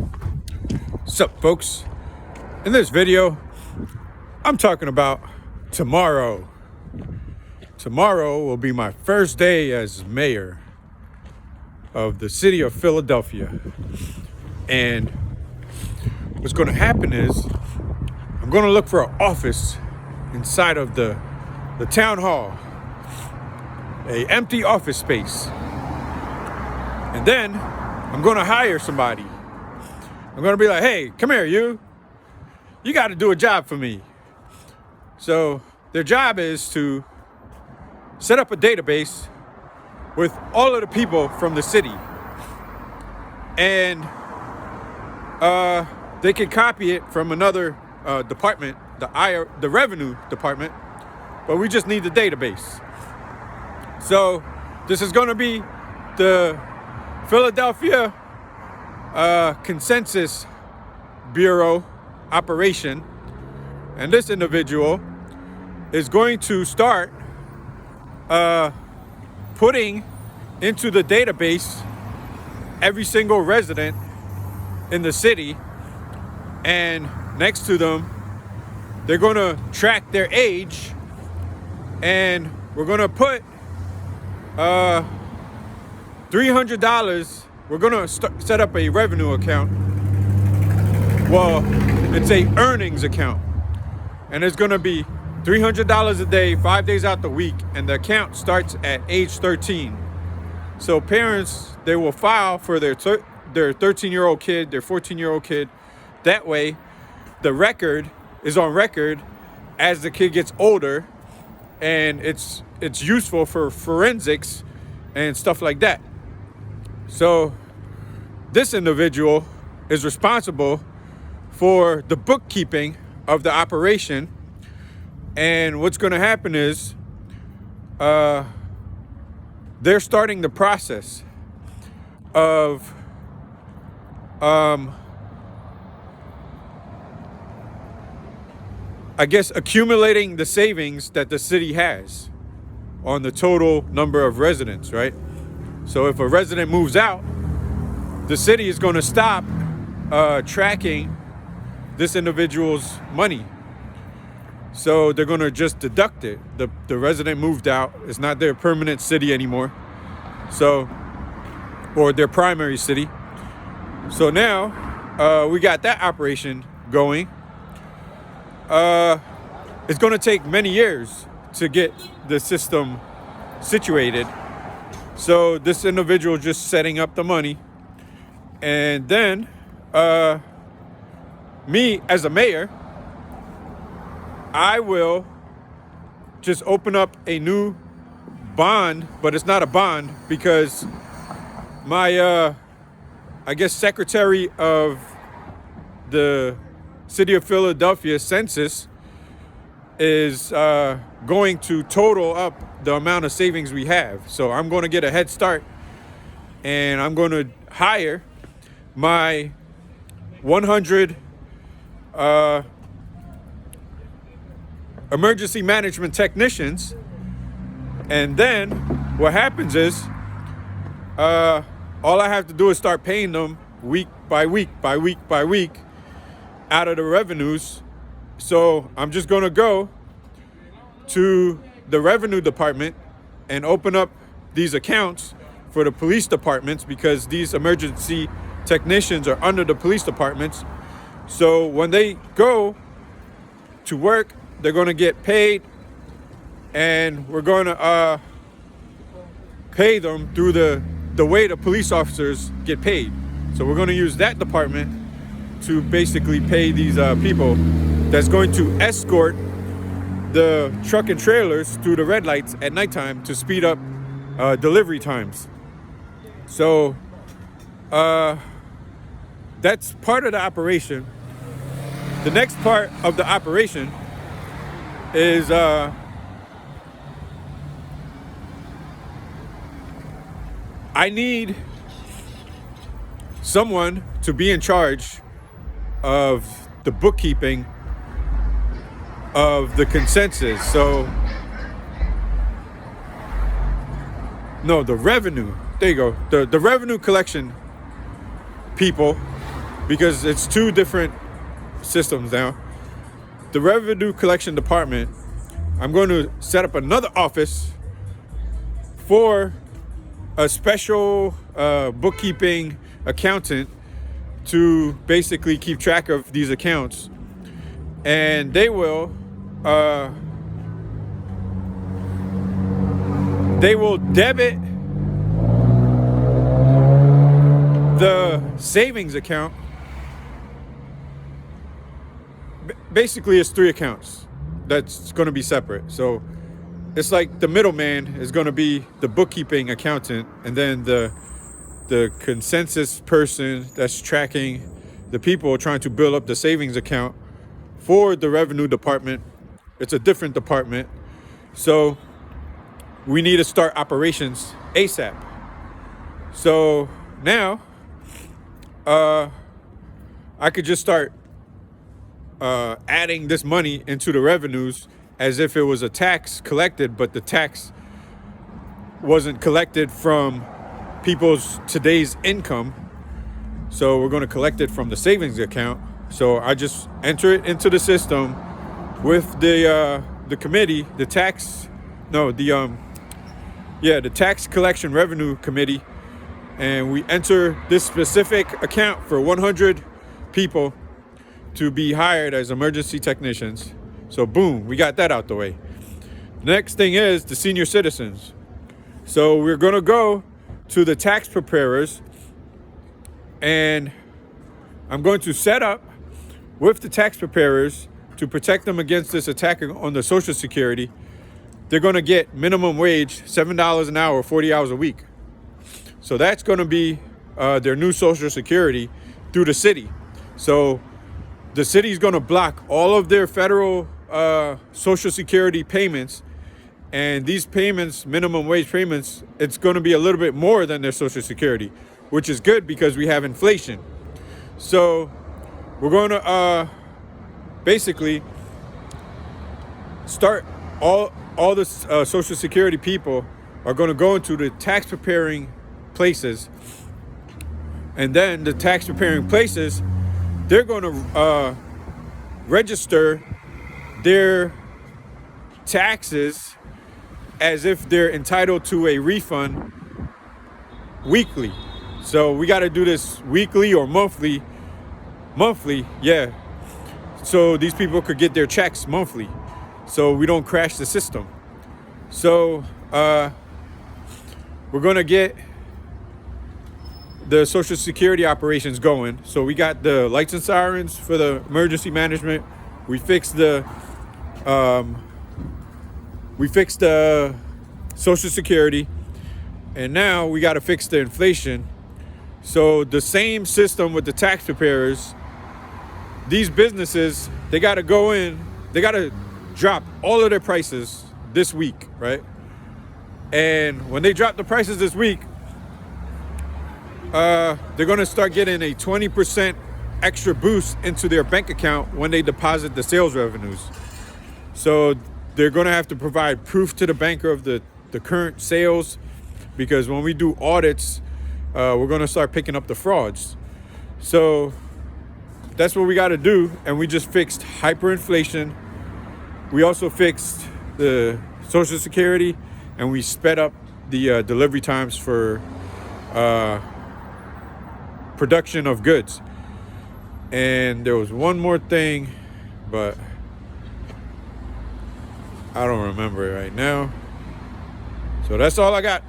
What's up, folks? In this video, I'm talking about tomorrow. Tomorrow will be my first day as mayor of the city of Philadelphia. And what's going to happen is I'm going to look for an office inside of the town hall, a empty office space. And then I'm going to hire somebody. I'm going to be like, hey, come here, you got to do a job for me. So their job is to set up a database with all of the people from the city. And they can copy it from another department, the revenue department, but we just need the database. So this is going to be the Philadelphia Consensus Bureau operation, and this individual is going to start putting into the database every single resident in the city, and next to them they're going to track their age, and we're going to put $300. We're going to set up a revenue account. Well, it's a earnings account. And it's going to be $300 a day, 5 days out the week. And the account starts at age 13. So parents, they will file for their 13-year-old kid, their 14-year-old kid. That way, the record is on record as the kid gets older. And it's useful for forensics and stuff like that. So this individual is responsible for the bookkeeping of the operation. And what's going to happen is they're starting the process of accumulating the savings that the city has on the total number of residents, right? So if a resident moves out, the city is going to stop tracking this individual's money. So they're going to just deduct it. The resident moved out. It's not their permanent city anymore. So, or their primary city. So now we got that operation going. It's going to take many years to get the system situated. So this individual just setting up the money. And then me as a mayor, I will just open up a new bond, but it's not a bond because my, secretary of the city of Philadelphia census is going to total up the amount of savings we have. So I'm going to get a head start, and I'm going to hire my 100 emergency management technicians. And then what happens is all I have to do is start paying them week by week out of the revenues. So I'm just going to go to the revenue department and open up these accounts for the police departments, because these emergency technicians are under the police departments. So when they go to work, they're going to get paid, and we're going to pay them through the way the police officers get paid. So we're going to use that department to basically pay these people that's going to escort the truck and trailers through the red lights at nighttime to speed up delivery times. So that's part of the operation. The next part of the operation is I need someone to be in charge of the bookkeeping of the consensus. So, no, the revenue. There you go. The revenue collection people, because it's two different systems now. The revenue collection department, I'm going to set up another office for a special bookkeeping accountant to basically keep track of these accounts, and they will debit the savings account. Basically, it's 3 accounts that's going to be separate. So it's like the middleman is going to be the bookkeeping accountant, and then the consensus person that's tracking the people trying to build up the savings account for the revenue department. It's a different department. So we need to start operations ASAP. So now I could just start adding this money into the revenues as if it was a tax collected, but the tax wasn't collected from people's today's income. So we're going to collect it from the savings account. So I just enter it into the system with the committee, the tax collection revenue committee, and we enter this specific account for 100 people to be hired as emergency technicians. So boom, we got that out the way. Next thing is the senior citizens. So we're going to go to the tax preparers, and I'm going to set up with the tax preparers to protect them against this attack on the Social Security. They're going to get minimum wage, $7 an hour, 40 hours a week. So that's going to be their new Social Security through the city. So the city is going to block all of their federal Social Security payments. And these payments, minimum wage payments, it's going to be a little bit more than their Social Security, which is good because we have inflation. So we're going to basically start all the Social Security people are going to go into the tax preparing places. And then the tax preparing places, they're going to register their taxes as if they're entitled to a refund weekly. So we got to do this weekly or monthly, yeah. So these people could get their checks monthly, so we don't crash the system. So we're gonna get the Social Security operations going. So we got the lights and sirens for the emergency management. We fixed the Social Security, and now we got to fix the inflation. So the same system with the tax preparers, these businesses, they got to go in, they got to drop all of their prices this week, right? And when they drop the prices this week, they're going to start getting a 20% extra boost into their bank account when they deposit the sales revenues. So they're going to have to provide proof to the banker of the current sales, because when we do audits, we're going to start picking up the frauds. So that's what we got to do. And we just fixed hyperinflation. We also fixed the Social Security, and we sped up the delivery times for production of goods. And there was one more thing, but I don't remember it right now. So that's all I got.